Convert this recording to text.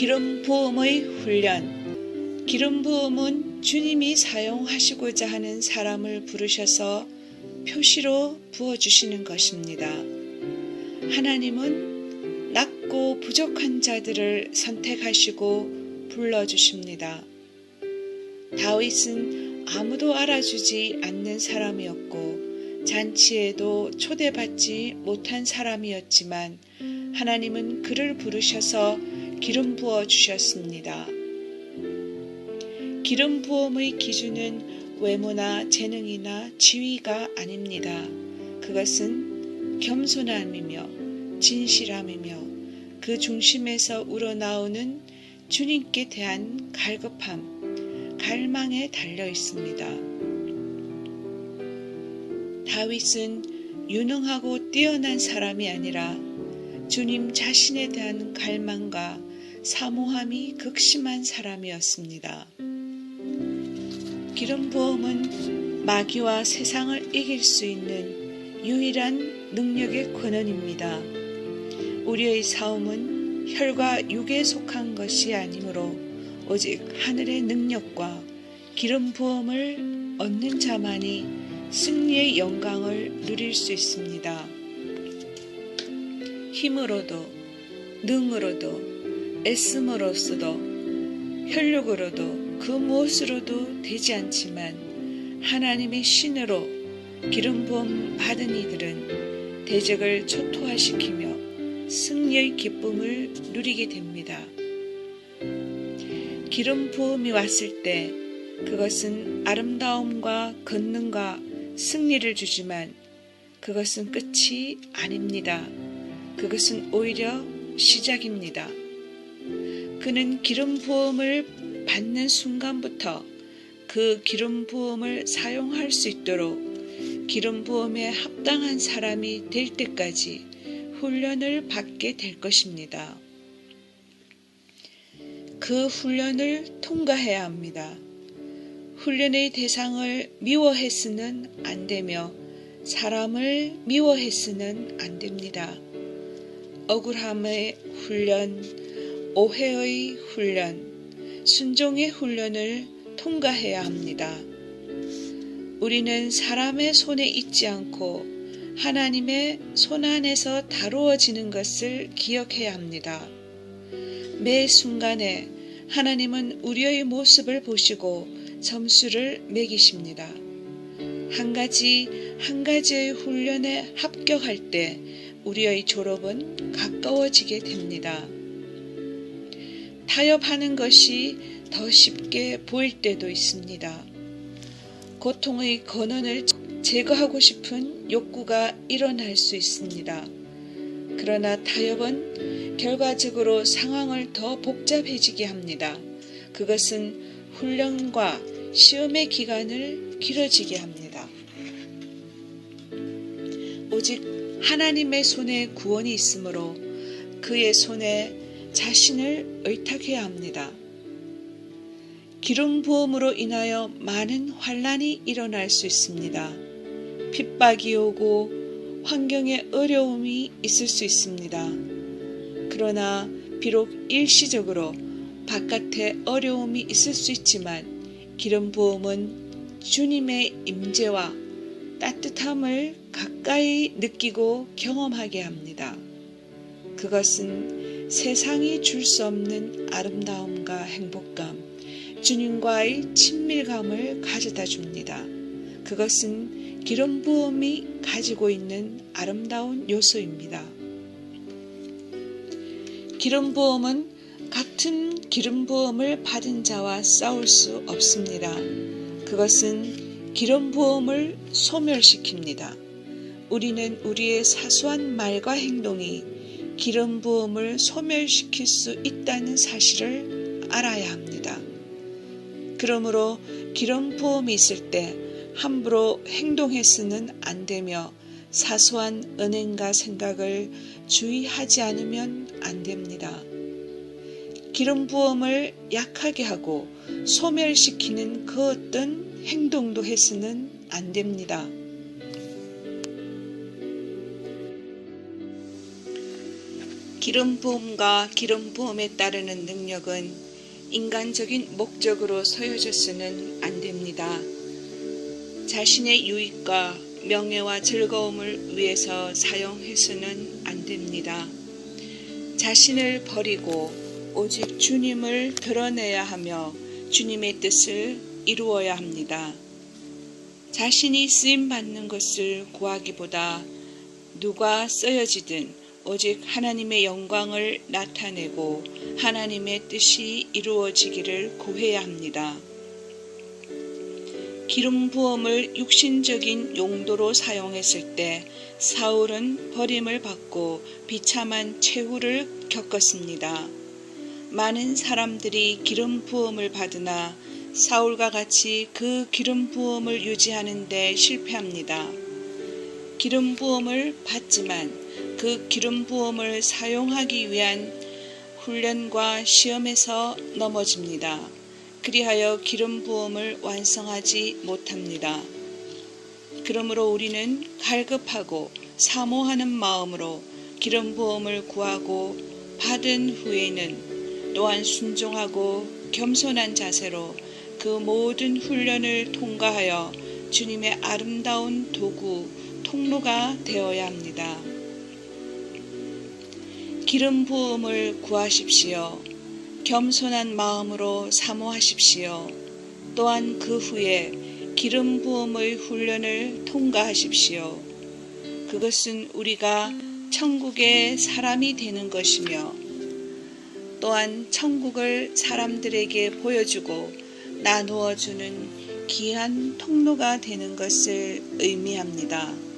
기름 부음의 훈련. 기름 부음은 주님이 사용하시고자 하는 사람을 부르셔서 표시로 부어주시는 것입니다. 하나님은 낮고 부족한 자들을 선택하시고 불러주십니다. 다윗은 아무도 알아주지 않는 사람이었고 잔치에도 초대받지 못한 사람이었지만 하나님은 그를 부르셔서 기름 부어 주셨습니다. 기름 부음의 기준은 외모나 재능이나 지위가 아닙니다. 그것은 겸손함이며 진실함이며 그 중심에서 우러나오는 주님께 대한 갈급함, 갈망에 달려 있습니다. 다윗은 유능하고 뛰어난 사람이 아니라 주님 자신에 대한 갈망과 사모함이 극심한 사람이었습니다. 기름 부음은 마귀와 세상을 이길 수 있는 유일한 능력의 권한입니다. 우리의 싸움은 혈과 육에 속한 것이 아니므로 오직 하늘의 능력과 기름 부음을 얻는 자만이 승리의 영광을 누릴 수 있습니다. 힘으로도 능으로도 애씀으로서도 혈육으로도 그 무엇으로도 되지 않지만 하나님의 신으로 기름 부음 받은 이들은 대적을 초토화시키며 승리의 기쁨을 누리게 됩니다. 기름 부음이 왔을 때 그것은 아름다움과 권능과 승리를 주지만 그것은 끝이 아닙니다. 그것은 오히려 시작입니다. 그는 기름 부음을 받는 순간부터 그 기름 부음을 사용할 수 있도록 기름 부음에 합당한 사람이 될 때까지 훈련을 받게 될 것입니다. 그 훈련을 통과해야 합니다. 훈련의 대상을 미워해서는 안 되며 사람을 미워해서는 안 됩니다. 억울함의 훈련, 오해의 훈련, 순종의 훈련을 통과해야 합니다. 우리는 사람의 손에 있지 않고 하나님의 손 안에서 다루어지는 것을 기억해야 합니다. 매 순간에 하나님은 우리의 모습을 보시고 점수를 매기십니다. 한 가지의 훈련에 합격할 때 우리의 졸업은 가까워지게 됩니다. 타협하는 것이 더 쉽게 보일 때도 있습니다. 고통의 근원을 제거하고 싶은 욕구가 일어날 수 있습니다. 그러나 타협은 결과적으로 상황을 더 복잡해지게 합니다. 그것은 훈련과 시험의 기간을 길어지게 합니다. 오직 하나님의 손에 구원이 있으므로 그의 손에 자신을 의탁해야 합니다. 기름 부음으로 인하여 많은 환난이 일어날 수 있습니다. 핍박이 오고 환경에 어려움이 있을 수 있습니다. 그러나 비록 일시적으로 바깥에 어려움이 있을 수 있지만 기름 부음은 주님의 임재와 따뜻함을 가까이 느끼고 경험하게 합니다. 그것은 세상이 줄 수 없는 아름다움과 행복감, 주님과의 친밀감을 가져다 줍니다. 그것은 기름 부음이 가지고 있는 아름다운 요소입니다. 기름 부음은 같은 기름 부음을 받은 자와 싸울 수 없습니다. 그것은 기름 부음을 소멸시킵니다. 우리는 우리의 사소한 말과 행동이 기름 부음을 소멸시킬 수 있다는 사실을 알아야 합니다. 그러므로 기름 부음이 있을 때 함부로 행동해서는 안 되며 사소한 은행과 생각을 주의하지 않으면 안 됩니다. 기름 부음을 약하게 하고 소멸시키는 그 어떤 행동도 해서는 안 됩니다. 기름 부음과 기름 부음에 따르는 능력은 인간적인 목적으로 소요져서는 안 됩니다. 자신의 유익과 명예와 즐거움을 위해서 사용해서는 안 됩니다. 자신을 버리고 오직 주님을 드러내야 하며 주님의 뜻을 이루어야 합니다. 자신이 쓰임받는 것을 구하기보다 누가 쓰여지든 오직 하나님의 영광을 나타내고 하나님의 뜻이 이루어지기를 구해야 합니다. 기름 부음을 육신적인 용도로 사용했을 때 사울은 버림을 받고 비참한 최후를 겪었습니다. 많은 사람들이 기름 부음을 받으나 사울과 같이 그 기름 부음을 유지하는 데 실패합니다. 기름 부음을 받지만 그 기름 부음을 사용하기 위한 훈련과 시험에서 넘어집니다. 그리하여 기름 부음을 완성하지 못합니다. 그러므로 우리는 갈급하고 사모하는 마음으로 기름 부음을 구하고 받은 후에는 또한 순종하고 겸손한 자세로 그 모든 훈련을 통과하여 주님의 아름다운 도구, 통로가 되어야 합니다. 기름 부음을 구하십시오. 겸손한 마음으로 사모하십시오. 또한 그 후에 기름 부음의 훈련을 통과하십시오. 그것은 우리가 천국의 사람이 되는 것이며 또한 천국을 사람들에게 보여주고 나누어 주는 귀한 통로가 되는 것을 의미합니다.